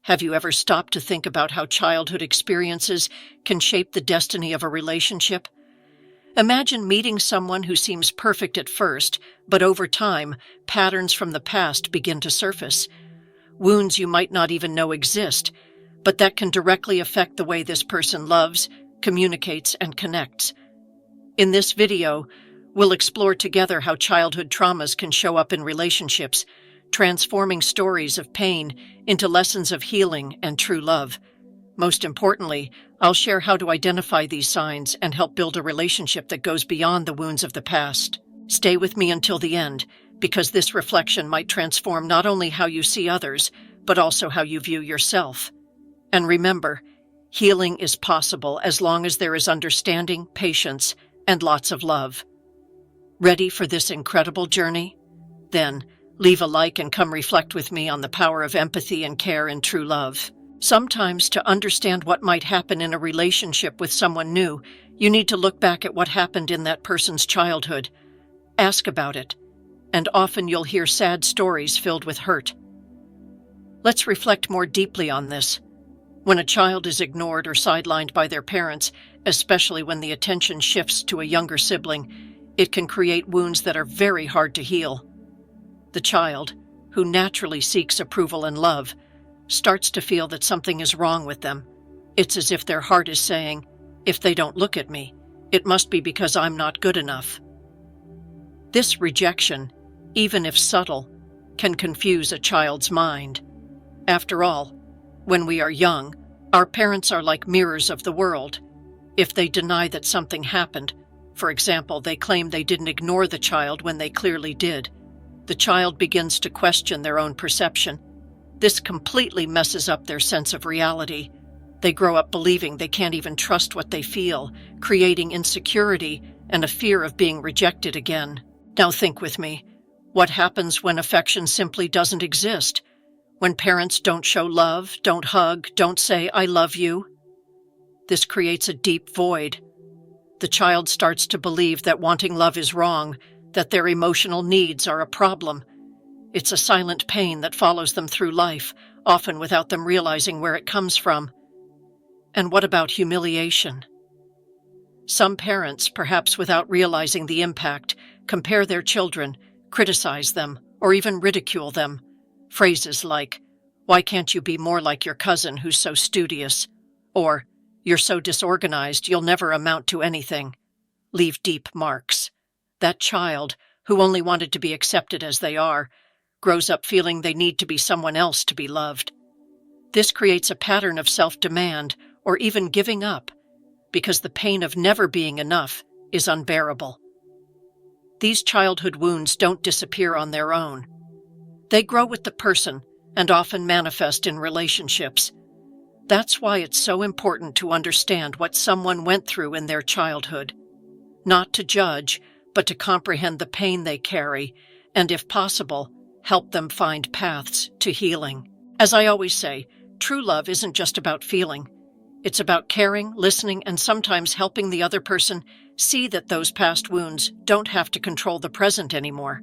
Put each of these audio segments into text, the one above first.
Have you ever stopped to think about how childhood experiences can shape the destiny of a relationship? Imagine meeting someone who seems perfect at first, but over time, patterns from the past begin to surface. Wounds you might not even know exist, but that can directly affect the way this person loves, communicates, and connects. In this video, we'll explore together how childhood traumas can show up in relationships, transforming stories of pain into lessons of healing and true love. Most importantly, I'll share how to identify these signs and help build a relationship that goes beyond the wounds of the past. Stay with me until the end, because this reflection might transform not only how you see others, but also how you view yourself. And remember, healing is possible as long as there is understanding, patience, and lots of love. Ready for this incredible journey? Then, leave a like and come reflect with me on the power of empathy and care and true love. Sometimes, to understand what might happen in a relationship with someone new, you need to look back at what happened in that person's childhood. Ask about it, and often you'll hear sad stories filled with hurt. Let's reflect more deeply on this. When a child is ignored or sidelined by their parents, especially when the attention shifts to a younger sibling, it can create wounds that are very hard to heal. The child, who naturally seeks approval and love, starts to feel that something is wrong with them. It's as if their heart is saying, "If they don't look at me, it must be because I'm not good enough." This rejection, even if subtle, can confuse a child's mind. After all, when we are young, our parents are like mirrors of the world. If they deny that something happened, for example, they claim they didn't ignore the child when they clearly did, the child begins to question their own perception. This completely messes up their sense of reality. They grow up believing they can't even trust what they feel, creating insecurity and a fear of being rejected again. Now think with me. What happens when affection simply doesn't exist? When parents don't show love, don't hug, don't say, "I love you"? This creates a deep void. The child starts to believe that wanting love is wrong, that their emotional needs are a problem. It's a silent pain that follows them through life, often without them realizing where it comes from. And what about humiliation? Some parents, perhaps without realizing the impact, compare their children, criticize them, or even ridicule them. Phrases like, "Why can't you be more like your cousin who's so studious?" Or, "You're so disorganized, you'll never amount to anything," leave deep marks. That child, who only wanted to be accepted as they are, grows up feeling they need to be someone else to be loved. This creates a pattern of self-demand or even giving up, because the pain of never being enough is unbearable. These childhood wounds don't disappear on their own. They grow with the person and often manifest in relationships. That's why it's so important to understand what someone went through in their childhood. Not to judge, but to comprehend the pain they carry, and if possible, help them find paths to healing. As I always say, true love isn't just about feeling. It's about caring, listening, and sometimes helping the other person see that those past wounds don't have to control the present anymore.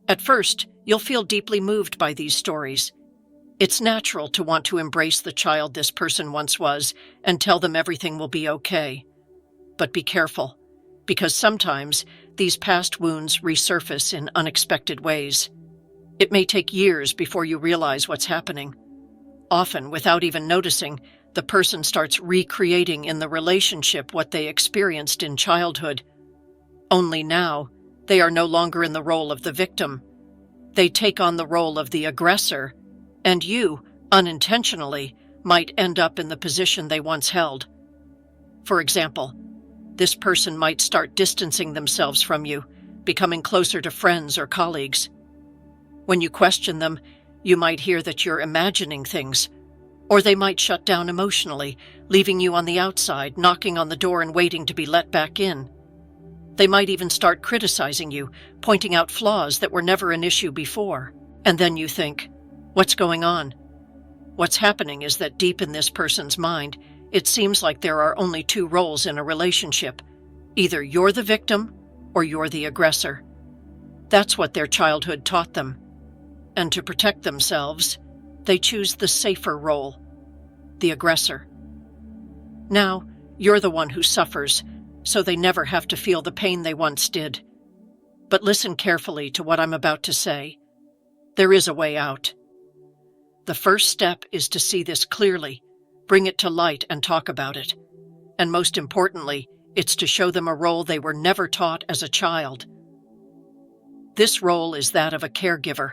At first, you'll feel deeply moved by these stories. It's natural to want to embrace the child this person once was and tell them everything will be okay. But be careful, because sometimes these past wounds resurface in unexpected ways. It may take years before you realize what's happening. Often, without even noticing, the person starts recreating in the relationship what they experienced in childhood. Only now, they are no longer in the role of the victim. They take on the role of the aggressor, and you, unintentionally, might end up in the position they once held. For example, this person might start distancing themselves from you, becoming closer to friends or colleagues. When you question them, you might hear that you're imagining things, or they might shut down emotionally, leaving you on the outside, knocking on the door and waiting to be let back in. They might even start criticizing you, pointing out flaws that were never an issue before. And then you think, what's going on? What's happening is that deep in this person's mind, it seems like there are only two roles in a relationship. Either you're the victim or you're the aggressor. That's what their childhood taught them. And to protect themselves, They choose the safer role, the aggressor. Now, you're the one who suffers, so they never have to feel the pain they once did. But listen carefully to what I'm about to say. There is a way out. The first step is to see this clearly, bring it to light and talk about it. And most importantly, it's to show them a role they were never taught as a child. This role is that of a caregiver,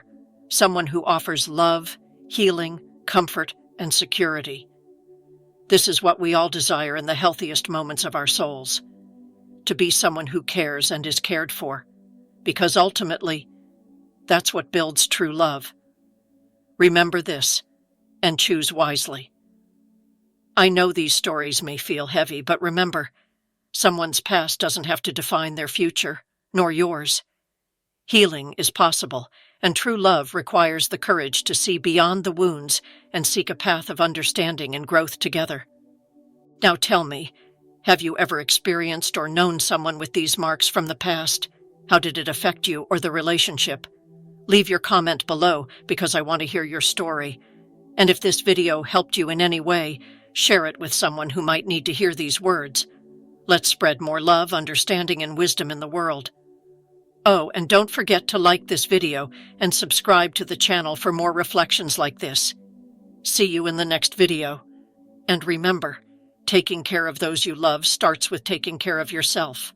someone who offers love, healing, comfort, and security. This is what we all desire in the healthiest moments of our souls, to be someone who cares and is cared for, because ultimately, that's what builds true love. Remember this, and choose wisely. I know these stories may feel heavy, but remember, someone's past doesn't have to define their future, nor yours. Healing is possible, and true love requires the courage to see beyond the wounds and seek a path of understanding and growth together. Now tell me, have you ever experienced or known someone with these marks from the past? How did it affect you or the relationship? Leave your comment below because I want to hear your story. And if this video helped you in any way, share it with someone who might need to hear these words. Let's spread more love, understanding, and wisdom in the world. Oh, and don't forget to like this video and subscribe to the channel for more reflections like this. See you in the next video. And remember, taking care of those you love starts with taking care of yourself.